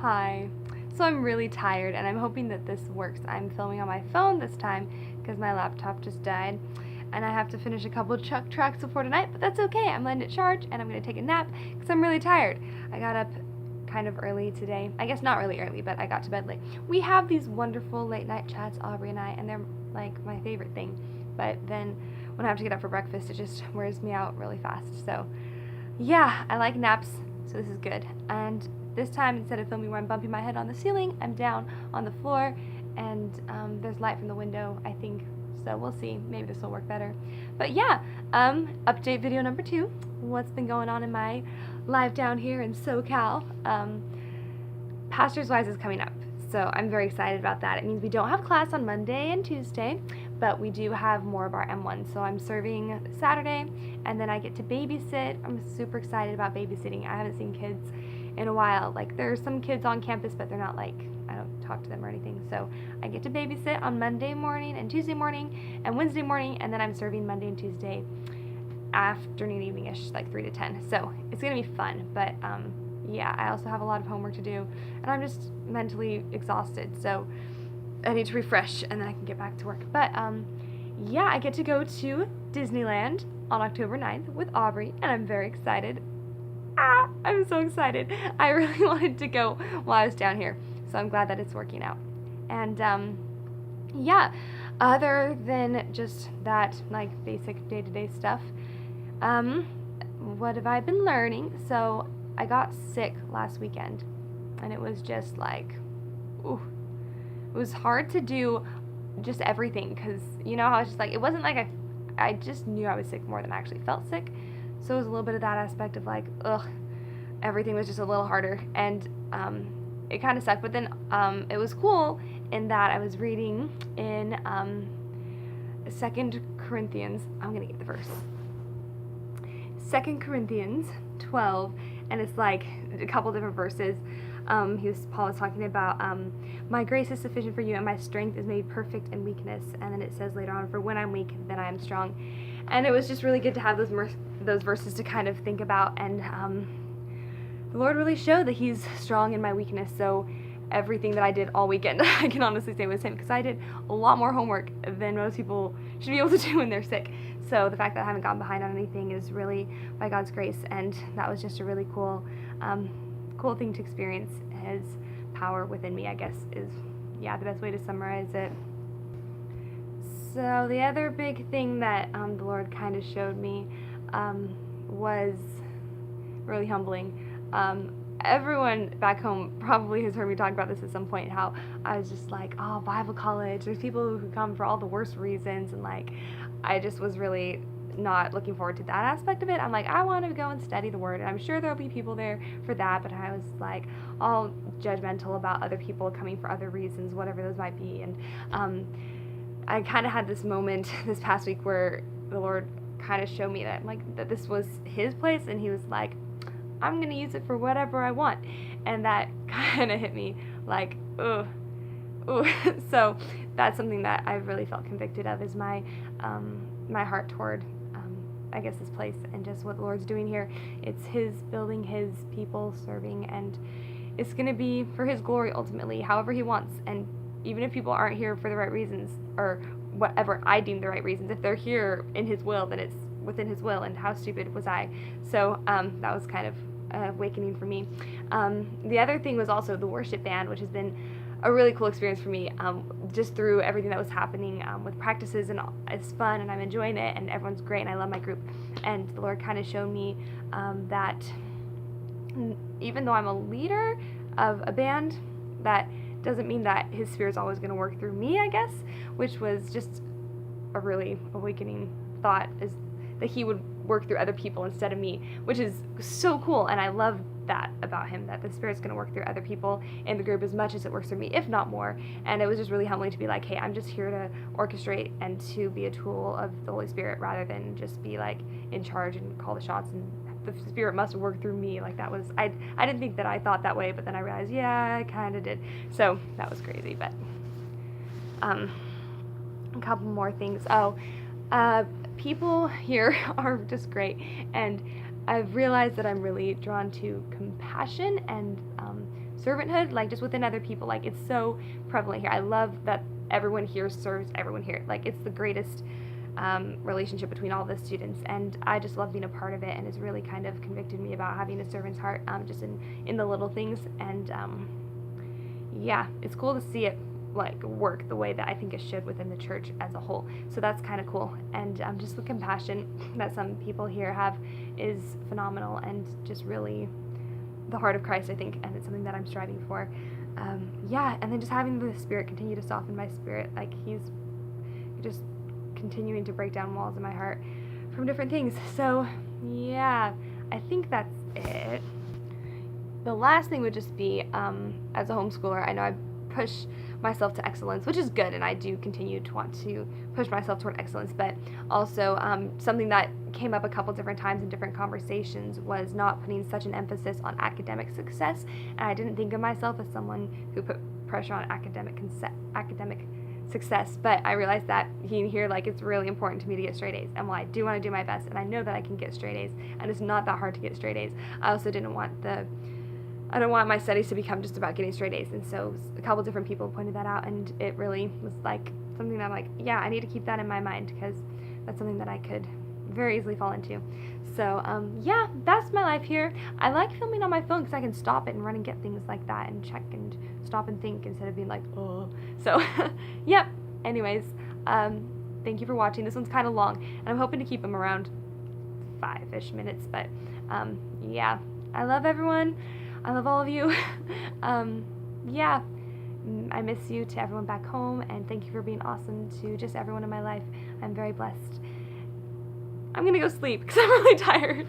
Hi. So I'm really tired and I'm hoping that this works. I'm filming on my phone this time because my laptop just died and I have to finish a couple of Chuck tracks before tonight, but that's okay. I'm letting it charge and I'm going to take a nap because I'm really tired. I got up kind of early today. I guess not really early, but I got to bed late. We have these wonderful late night chats, Aubrey and I, and they're like my favorite thing. But then when I have to get up for breakfast, it just wears me out really fast. So yeah, I like naps, so this is good. And this time, instead of filming where I'm bumping my head on the ceiling, I'm down on the floor, and there's light from the window, I think. So we'll see. Maybe this will work better. But yeah, update video number 2. What's been going on in my life down here in SoCal? Pastors Wise is coming up, so I'm very excited about that. It means we don't have class on Monday and Tuesday, but we do have more of our M1. So I'm serving Saturday, and then I get to babysit. I'm super excited about babysitting. I haven't seen kids in a while. Like, there's some kids on campus, but they're not like, I don't talk to them or anything. So I get to babysit on Monday morning and Tuesday morning and Wednesday morning, and then I'm serving Monday and Tuesday afternoon, evening-ish, like 3 to 10. So it's gonna be fun, but yeah, I also have a lot of homework to do, and I'm just mentally exhausted, so I need to refresh, and then I can get back to work. But yeah, I get to go to Disneyland on October 9th with Aubrey, and I'm very excited. I'm so excited. I really wanted to go while I was down here, so I'm glad that it's working out. And yeah, other than just that, like, basic day-to-day stuff, what have I been learning? So I got sick last weekend, and it was just like, ooh, it was hard to do just everything, because you know how it's just like, it wasn't like I just knew I was sick more than I actually felt sick. So it was a little bit of that aspect of like, ugh, everything was just a little harder, and it kind of sucked. But then it was cool in that I was reading in 2 Corinthians. I'm gonna get the verse. 2 Corinthians 12, and it's like a couple different verses. Paul was talking about, my grace is sufficient for you, and my strength is made perfect in weakness. And then it says later on, for when I'm weak, then I am strong. And it was just really good to have those verses to kind of think about. And the Lord really showed that He's strong in my weakness. So everything that I did all weekend, I can honestly say was Him, because I did a lot more homework than most people should be able to do when they're sick. So the fact that I haven't gotten behind on anything is really by God's grace, and that was just a really cool thing to experience. His power within me, I guess, is, yeah, the best way to summarize it. So the other big thing that the Lord kind of showed me was really humbling. Everyone back home probably has heard me talk about this at some point, how I was just like, oh, Bible college, there's people who come for all the worst reasons, and like, I just was really not looking forward to that aspect of it. I'm like, I want to go and study the Word, and I'm sure there'll be people there for that, but I was like all judgmental about other people coming for other reasons, whatever those might be. And I kind of had this moment this past week where the Lord kind of showed me that, like, that this was His place, and He was like, I'm going to use it for whatever I want. And that kind of hit me like, ugh. Ooh. So that's something that I really felt convicted of, is my heart toward, I guess, this place and just what the Lord's doing here. It's His building, His people serving, and it's going to be for His glory ultimately, however He wants. And even if people aren't here for the right reasons, or whatever I deem the right reasons, if they're here in His will, then it's within His will, and how stupid was I? So that was kind of awakening for me. The other thing was also the worship band, which has been a really cool experience for me, just through everything that was happening with practices, and it's fun, and I'm enjoying it, and everyone's great, and I love my group. And the Lord kind of showed me that even though I'm a leader of a band, that doesn't mean that His Spirit's always going to work through me, I guess, which was just a really awakening thought, is that He would work through other people instead of me, which is so cool. And I love that about Him, that the Spirit's going to work through other people in the group as much as it works through me, if not more. And it was just really humbling to be like, hey, I'm just here to orchestrate and to be a tool of the Holy Spirit, rather than just be like in charge and call the shots, and the Spirit must work through me. Like, that was, I didn't think that I thought that way, but then I realized, yeah, I kind of did. So that was crazy. But a couple more things. People here are just great, and I've realized that I'm really drawn to compassion and servanthood, like just within other people. Like it's so prevalent here. I love that everyone here serves everyone here. Like it's the greatest relationship between all the students, and I just love being a part of it, and it's really kind of convicted me about having a servant's heart, just in the little things. And yeah, it's cool to see it like work the way that I think it should within the church as a whole. So that's kind of cool. And just the compassion that some people here have is phenomenal, and just really the heart of Christ, I think, and it's something that I'm striving for. Yeah, and then just having the Spirit continue to soften my spirit, like He's just continuing to break down walls in my heart from different things. So yeah, I think that's it. The last thing would just be, as a homeschooler, I know I push myself to excellence, which is good, and I do continue to want to push myself toward excellence, but also something that came up a couple different times in different conversations was not putting such an emphasis on academic success, and I didn't think of myself as someone who put pressure on academic success, but I realized that here, like, it's really important to me to get straight A's, and while I do want to do my best, and I know that I can get straight A's, and it's not that hard to get straight A's, I also I don't want my studies to become just about getting straight A's, and so a couple different people pointed that out, and it really was like something that I'm like, yeah, I need to keep that in my mind, because that's something that I could very easily fall into. So yeah, that's my life here. I like filming on my phone because I can stop it and run and get things like that and check and stop and think instead of being like, oh. So yep, anyways, thank you for watching. This one's kind of long, and I'm hoping to keep them around 5-ish minutes, but yeah, I love everyone. I love all of you. Yeah, I miss you to everyone back home, and thank you for being awesome to just everyone in my life. I'm very blessed. I'm gonna go sleep because I'm really tired.